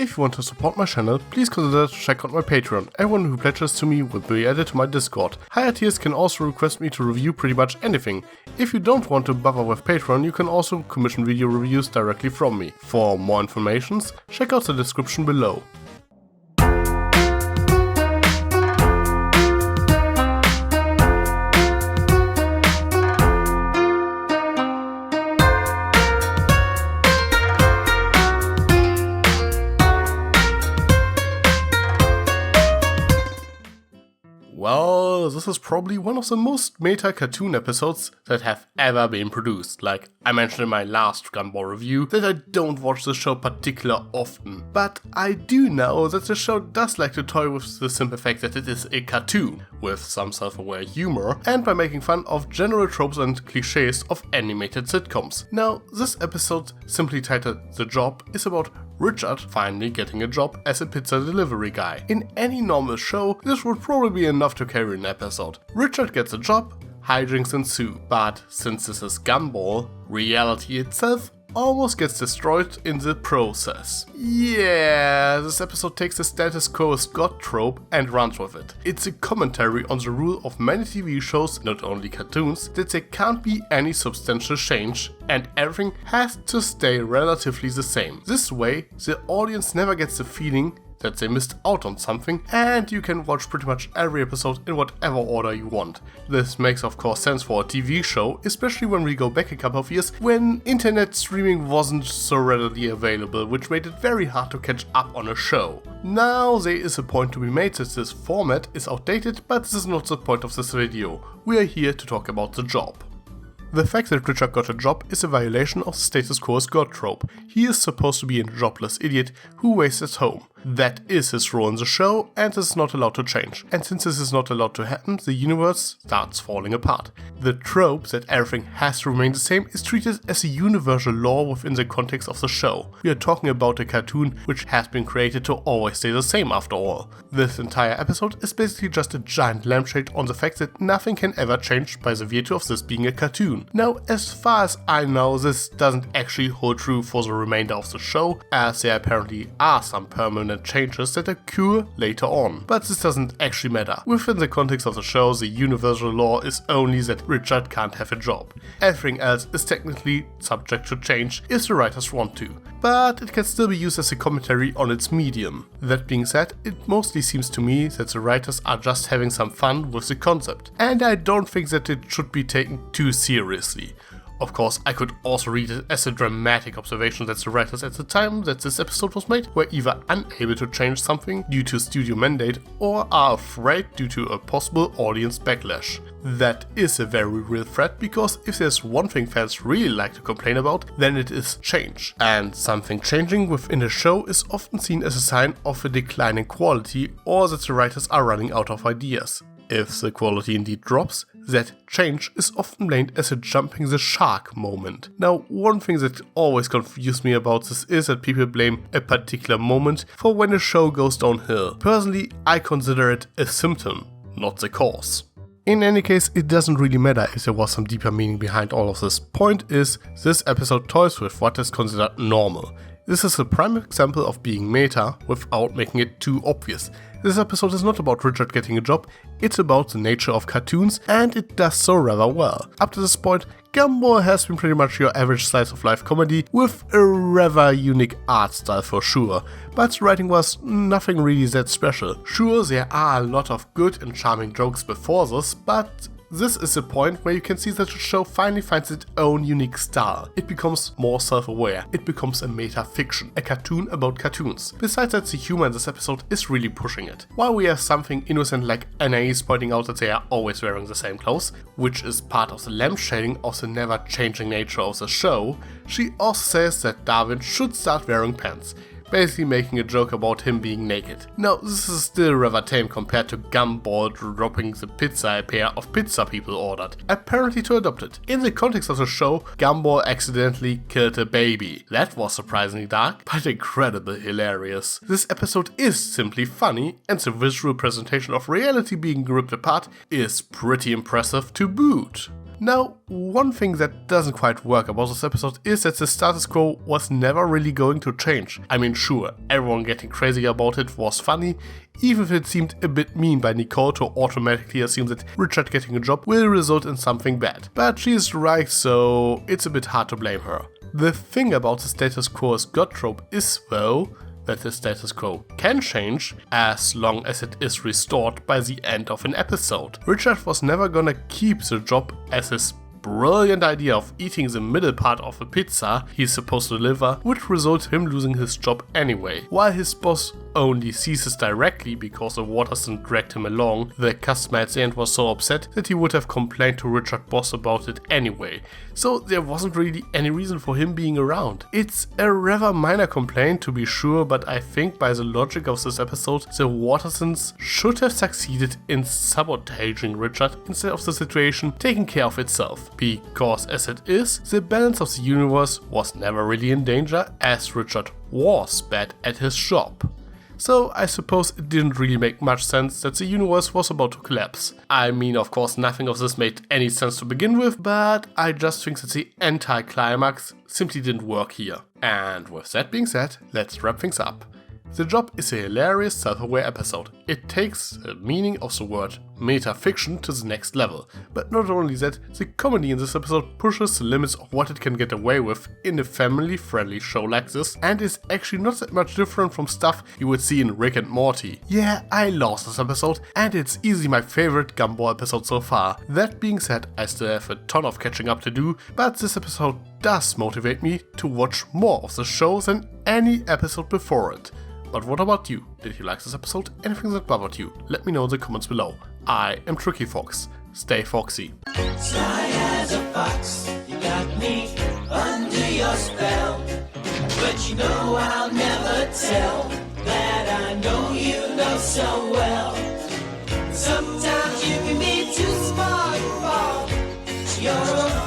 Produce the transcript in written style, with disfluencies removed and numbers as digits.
If you want to support my channel, please consider to check out my Patreon. Everyone who pledges to me will be added to my Discord. Higher tiers can also request me to review pretty much anything. If you don't want to bother with Patreon, you can also commission video reviews directly from me. For more information, check out the description below. Well, this is probably one of the most meta cartoon episodes that have ever been produced. Like I mentioned in my last Gumball review that I don't watch the show particularly often, but I do know that the show does like to toy with the simple fact that it is a cartoon, with some self-aware humor, and by making fun of general tropes and cliches of animated sitcoms. Now, this episode, simply titled The Job, is about Richard finally getting a job as a pizza delivery guy. In any normal show, this would probably be enough to carry an episode. Richard gets a job, hijinks ensue, but since this is Gumball, reality itself almost gets destroyed in the process. Yeah, this episode takes the status quo God trope and runs with it. It's a commentary on the rule of many TV shows, not only cartoons, that there can't be any substantial change and everything has to stay relatively the same. This way, the audience never gets the feeling that they missed out on something, and you can watch pretty much every episode in whatever order you want. This makes of course sense for a TV show, especially when we go back a couple of years when internet streaming wasn't so readily available, which made it very hard to catch up on a show. Now there is a point to be made that this format is outdated, but this is not the point of this video. We are here to talk about The Job. The fact that Richard got a job is a violation of the status quo God trope. He is supposed to be a jobless idiot who wastes at home. That is his role in the show, and this is not allowed to change. And since this is not allowed to happen, the universe starts falling apart. The trope that everything has to remain the same is treated as a universal law within the context of the show. We are talking about a cartoon which has been created to always stay the same after all. This entire episode is basically just a giant lampshade on the fact that nothing can ever change by the virtue of this being a cartoon. Now, as far as I know, this doesn't actually hold true for the remainder of the show, as there apparently are some permanent changes that occur later on. But this doesn't actually matter. Within the context of the show, the universal law is only that Richard can't have a job. Everything else is technically subject to change if the writers want to, but it can still be used as a commentary on its medium. That being said, it mostly seems to me that the writers are just having some fun with the concept, and I don't think that it should be taken too seriously. Of course, I could also read it as a dramatic observation that the writers at the time that this episode was made were either unable to change something due to studio mandate or are afraid due to a possible audience backlash. That is a very real threat, because if there's one thing fans really like to complain about, then it is change. And something changing within a show is often seen as a sign of a decline in quality or that the writers are running out of ideas. If the quality indeed drops, that change is often blamed as a jumping the shark moment. Now, one thing that always confused me about this is that people blame a particular moment for when a show goes downhill. Personally, I consider it a symptom, not the cause. In any case, it doesn't really matter if there was some deeper meaning behind all of this. Point is, this episode toys with what is considered normal. This is a prime example of being meta without making it too obvious. This episode is not about Richard getting a job, it's about the nature of cartoons, and it does so rather well. Up to this point, Gumball has been pretty much your average slice of life comedy with a rather unique art style for sure, but the writing was nothing really that special. Sure, there are a lot of good and charming jokes before this, but this is a point where you can see that the show finally finds its own unique style. It becomes more self-aware. It becomes a meta-fiction, a cartoon about cartoons. Besides that, the humor in this episode is really pushing it. While we have something innocent like Anais pointing out that they are always wearing the same clothes, which is part of the lampshading of the never-changing nature of the show, she also says that Darwin should start wearing pants, basically making a joke about him being naked. Now, this is still rather tame compared to Gumball dropping the pizza a pair of pizza people ordered, apparently to adopt it. In the context of the show, Gumball accidentally killed a baby. That was surprisingly dark, but incredibly hilarious. This episode is simply funny, and the visual presentation of reality being ripped apart is pretty impressive to boot. Now, one thing that doesn't quite work about this episode is that the status quo was never really going to change. I mean, sure, everyone getting crazy about it was funny, even if it seemed a bit mean by Nicole to automatically assume that Richard getting a job will result in something bad. But she's right, so it's a bit hard to blame her. The thing about the status quo's god trope is, though, that the status quo can change as long as it is restored by the end of an episode. Richard was never gonna keep the job, as his brilliant idea of eating the middle part of a pizza he's supposed to deliver would result in him losing his job anyway. While his boss only sees this directly because the Watterson dragged him along, the customer at the end was so upset that he would have complained to Richard Boss about it anyway, so there wasn't really any reason for him being around. It's a rather minor complaint to be sure, but I think by the logic of this episode, the Wattersons should have succeeded in sabotaging Richard instead of the situation taking care of itself, because as it is, the balance of the universe was never really in danger as Richard was bad at his job. So I suppose it didn't really make much sense that the universe was about to collapse. I mean, of course, nothing of this made any sense to begin with, but I just think that the anti-climax simply didn't work here. And with that being said, let's wrap things up. The Job is a hilarious self-aware episode. It takes the meaning of the word metafiction to the next level. But not only that, the comedy in this episode pushes the limits of what it can get away with in a family-friendly show like this, and is actually not that much different from stuff you would see in Rick and Morty. Yeah, I love this episode, and it's easily my favorite Gumball episode so far. That being said, I still have a ton of catching up to do, but this episode does motivate me to watch more of the show than any episode before it. But what about you? Did you like this episode? Anything that bothered you? Let me know in the comments below. I am Tricky Fox. Stay foxy. Sly as a fox, you got me under your spell. But you know I'll never tell that I know you know so well. Sometimes you can be too smart for you're a